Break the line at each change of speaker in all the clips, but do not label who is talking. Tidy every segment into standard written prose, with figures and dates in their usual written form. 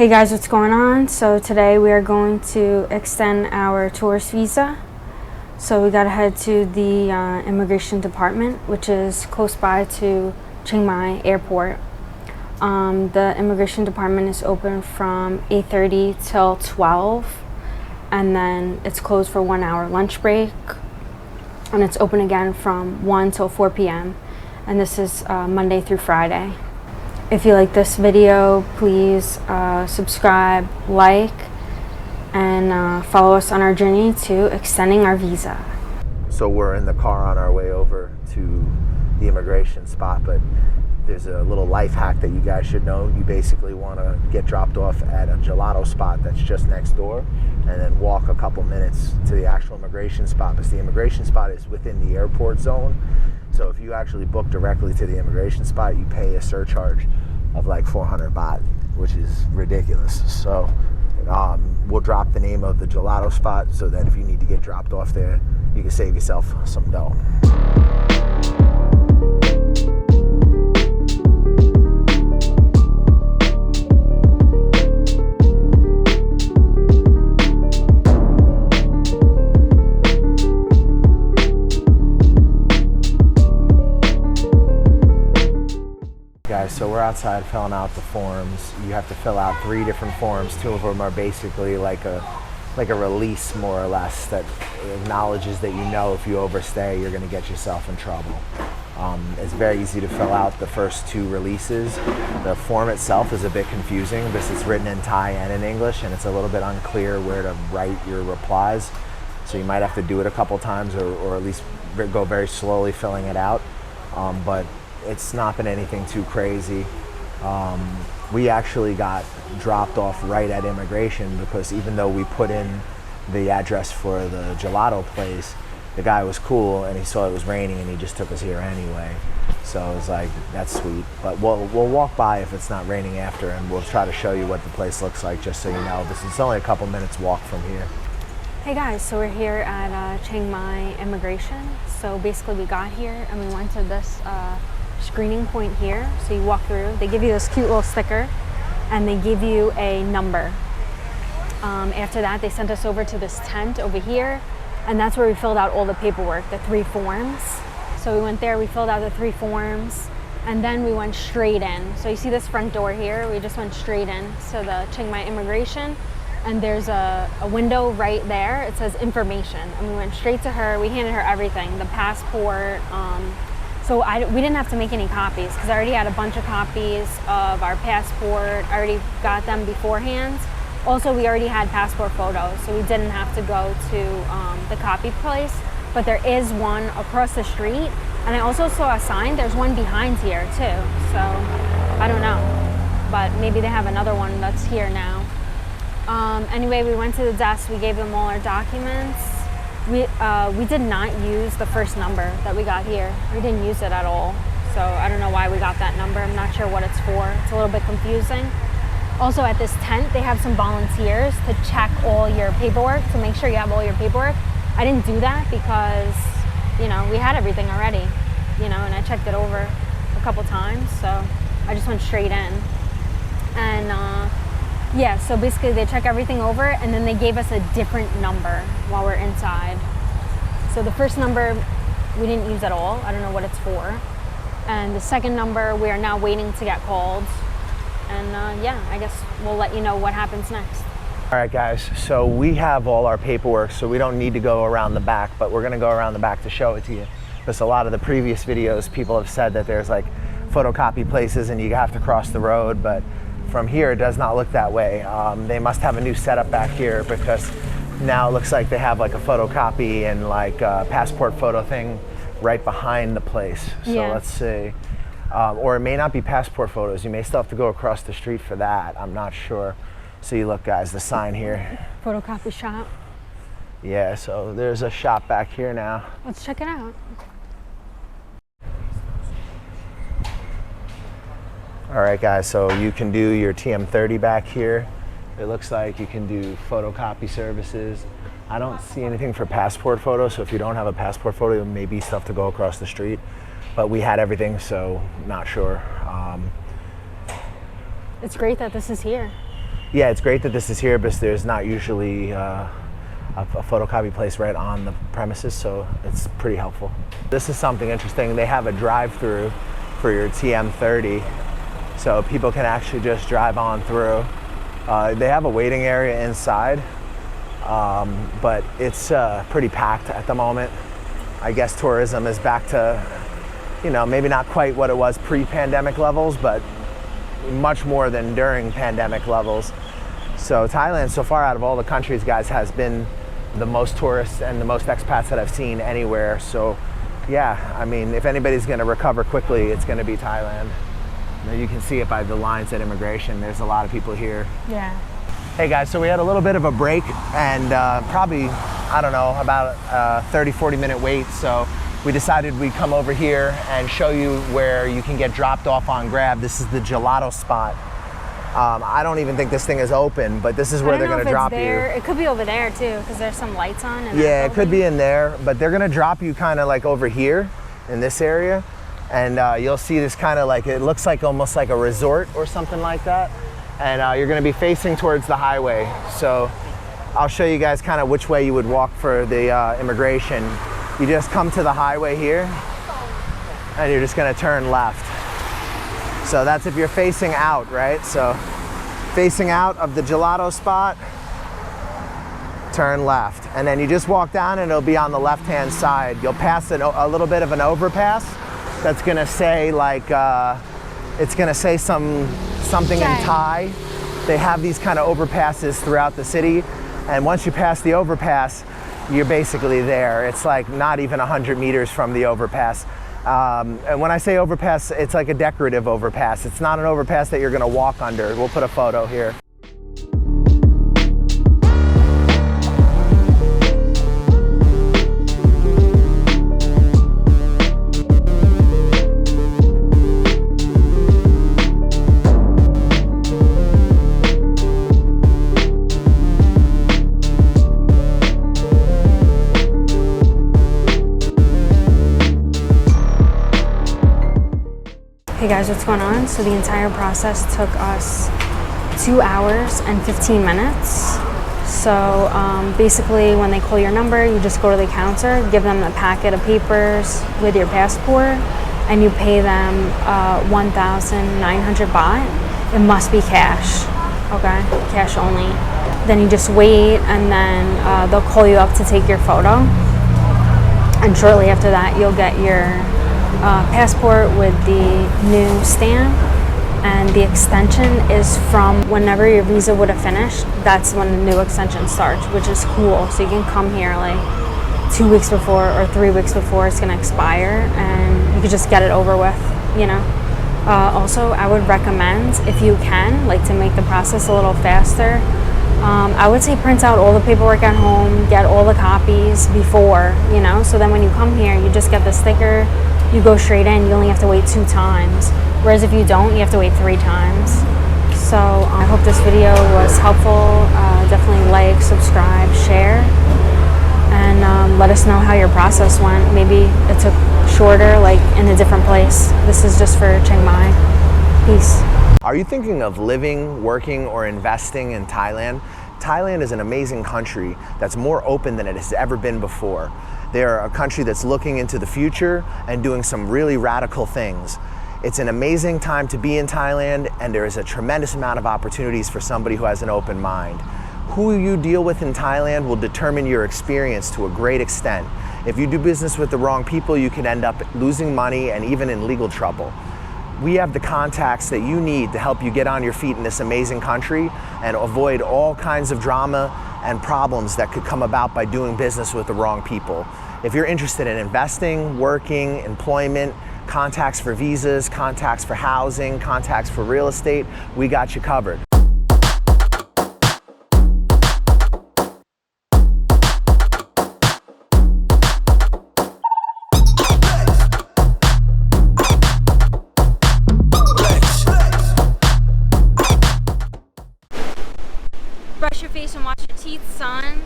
Hey guys, what's going on? So today we are going to extend our tourist visa. So we gotta head to the immigration department, which is close by to Chiang Mai Airport. The immigration department is open from 8:30 till 12, and then it's closed for 1 hour lunch break, and it's open again from 1 till 4 p.m. and this is Monday through Friday. If you like this video, please subscribe, like, and follow us on our journey to extending our visa.
So we're in the car on our way over to the immigration spot, but there's a little life hack that you guys should know. You basically want to get dropped off at a gelato spot that's just next door, and then walk a couple minutes to the actual immigration spot, because the immigration spot is within the airport zone. So if you actually book directly to the immigration spot, you pay a surcharge of like 400 baht, which is ridiculous. So we'll drop the name of the gelato spot so that if you need to get dropped off there, you can save yourself some dough. Guys, so we're outside filling out the forms. You have to fill out 3 different forms. 2 of them are basically like a release, more or less, that acknowledges that you know if you overstay, you're going to get yourself in trouble. It's very easy to fill out the first 2 releases. The form itself is a bit confusing because it's written in Thai and in English, and it's a little bit unclear where to write your replies. So you might have to do it a couple times, or at least go very slowly filling it out. But it's not been anything too crazy. We actually got dropped off right at immigration, because even though we put in the address for the gelato place, the guy was cool and he saw it was raining and he just took us here anyway. So I was like, that's sweet. But we'll walk by if it's not raining after, and we'll try to show you what the place looks like, just so you know. This is only a couple minutes walk from here.
Hey guys, so we're here at Chiang Mai Immigration. So basically we got here and we went to this screening point here. So you walk through, they give you this cute little sticker and they give you a number. After that, they sent us over to this tent over here, and that's where we filled out all the paperwork, the 3 forms. So we went there, we filled out the 3 forms, and then we went straight in. So you see this front door here, we just went straight in to the Chiang Mai Immigration, and there's a window right there. It says information, and we went straight to her. We handed her everything, the passport. So we didn't have to make any copies, because I already had a bunch of copies of our passport. I already got them beforehand. Also, we already had passport photos, so we didn't have to go to the copy place. But there is one across the street, and I also saw a sign. There's one behind here too, so I don't know. But maybe they have another one that's here now. Anyway, we went to the desk, we gave them all our documents. We did not use the first number that we got here. We didn't use it at all. So I don't know why we got that number. I'm not sure what it's for. It's a little bit confusing. Also at this tent, they have some volunteers to check all your paperwork, to make sure you have all your paperwork. I didn't do that because, you know, we had everything already, you know, and I checked it over a couple times. So I just went straight in. And yeah, so basically they check everything over, and then they gave us a different number while we're inside. So the first number we didn't use at all. I don't know what it's for. And the second number we are now waiting to get called. And yeah, I guess we'll let you know what happens next.
All right, guys, so we have all our paperwork, so we don't need to go around the back, but we're gonna go around the back to show it to you. Because a lot of the previous videos, people have said that there's like photocopy places and you have to cross the road, but from here it does not look that way. They must have a new setup back here, because now it looks like they have like a photocopy and like a passport photo thing right behind the place. So yeah. Let's see. Or it may not be passport photos. You may still have to go across the street for that. I'm not sure. So you look, guys, the sign here.
Photocopy shop.
Yeah, so there's a shop back here now.
Let's check it out.
All right, guys, so you can do your TM30 back here. It looks like you can do photocopy services. I don't see anything for passport photos, so if you don't have a passport photo, it may be stuff to go across the street. But we had everything, so not sure.
It's great that this is here.
Yeah, it's great that this is here, but there's not usually a photocopy place right on the premises, so it's pretty helpful. This is something interesting. They have a drive-through for your TM30, so people can actually just drive on through. They have a waiting area inside, but it's pretty packed at the moment. I guess tourism is back to, you know, maybe not quite what it was pre-pandemic levels, but much more than during pandemic levels. So Thailand, so far out of all the countries, guys, has been the most tourists and the most expats that I've seen anywhere. So yeah, I mean, if anybody's gonna recover quickly, it's gonna be Thailand. You can see it by the lines at immigration. There's a lot of people here.
Yeah.
Hey guys, so we had a little bit of a break and probably, I don't know, about a 30-40 minute wait. So we decided we'd come over here and show you where you can get dropped off on Grab. This is the gelato spot. I don't even think this thing is open, but this is where they're going to drop you.
It could be over there too, because there's some lights on.
Yeah, it could be in there, but they're going to drop you kind of like over here in this area. And you'll see this kind of like, it looks like almost like a resort or something like that. And you're going to be facing towards the highway. So I'll show you guys kind of which way you would walk for the immigration. You just come to the highway here and you're just going to turn left. So that's if you're facing out, right? So facing out of the gelato spot, turn left. And then you just walk down and it'll be on the left-hand side. You'll pass a little bit of an overpass that's going to say like, it's going to say something in Thai. They have these kind of overpasses throughout the city. And once you pass the overpass, you're basically there. It's like not even 100 meters from the overpass. And when I say overpass, it's like a decorative overpass. It's not an overpass that you're gonna walk under. We'll put a photo here.
Hey guys, what's going on? So the entire process took us 2 hours and 15 minutes. So basically when they call your number, you just go to the counter, give them a packet of papers with your passport, and you pay them 1,900 baht. It must be cash, okay? Cash only. Then you just wait and then they'll call you up to take your photo. And shortly after that, you'll get your passport with the new stamp, and the extension is from whenever your visa would have finished. That's when the new extension starts, which is cool. So you can come here like 2 weeks before or 3 weeks before it's gonna expire, and you could just get it over with, you know. Also, I would recommend, if you can, like to make the process a little faster, I would say print out all the paperwork at home, get all the copies before, you know, so then when you come here, you just get the sticker, you go straight in, you only have to wait 2 times. Whereas if you don't, you have to wait 3 times. So I hope this video was helpful. Definitely like, subscribe, share, and let us know how your process went. Maybe it took shorter, like in a different place. This is just for Chiang Mai. Peace.
Are you thinking of living, working, or investing in Thailand? Thailand is an amazing country that's more open than it has ever been before. They're a country that's looking into the future and doing some really radical things. It's an amazing time to be in Thailand, and there is a tremendous amount of opportunities for somebody who has an open mind. Who you deal with in Thailand will determine your experience to a great extent. If you do business with the wrong people, you can end up losing money and even in legal trouble. We have the contacts that you need to help you get on your feet in this amazing country and avoid all kinds of drama and problems that could come about by doing business with the wrong people. If you're interested in investing, working, employment, contacts for visas, contacts for housing, contacts for real estate, we got you covered.
Brush your face and wash your teeth, son.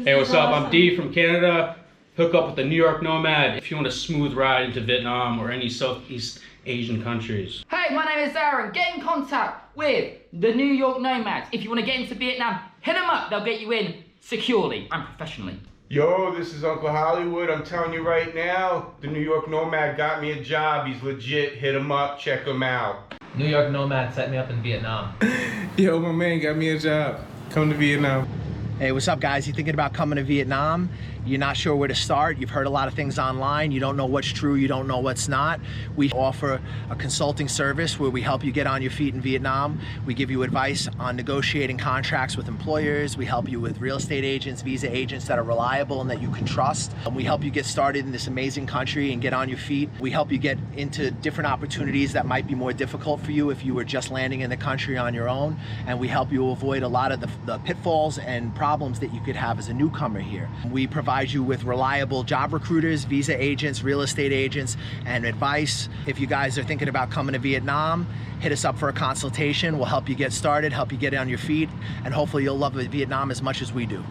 Hey, what's up? I'm D from Canada. Hook up with the New York Nomad if you want a smooth ride into Vietnam or any Southeast Asian countries.
Hey, my name is Aaron. Get in contact with the New York Nomads. If you want to get into Vietnam, hit them up. They'll get you in securely and professionally.
Yo, this is Uncle Hollywood. I'm telling you right now, the New York Nomad got me a job. He's legit. Hit him up. Check him out.
New York Nomad set me up in Vietnam.
Yo, my man got me a job. Come to Vietnam.
Hey, what's up, guys? You thinking about coming to Vietnam? You're not sure where to start. You've heard a lot of things online. You don't know what's true. You don't know what's not. We offer a consulting service where we help you get on your feet in Vietnam. We give you advice on negotiating contracts with employers. We help you with real estate agents, visa agents that are reliable and that you can trust. And we help you get started in this amazing country and get on your feet. We help you get into different opportunities that might be more difficult for you if you were just landing in the country on your own. And we help you avoid a lot of the pitfalls and problems that you could have as a newcomer here. We provide you with reliable job recruiters, visa agents, real estate agents, and advice. If you guys are thinking about coming to Vietnam, hit us up for a consultation. We'll help you get started, help you get on your feet, and hopefully you'll love Vietnam as much as we do.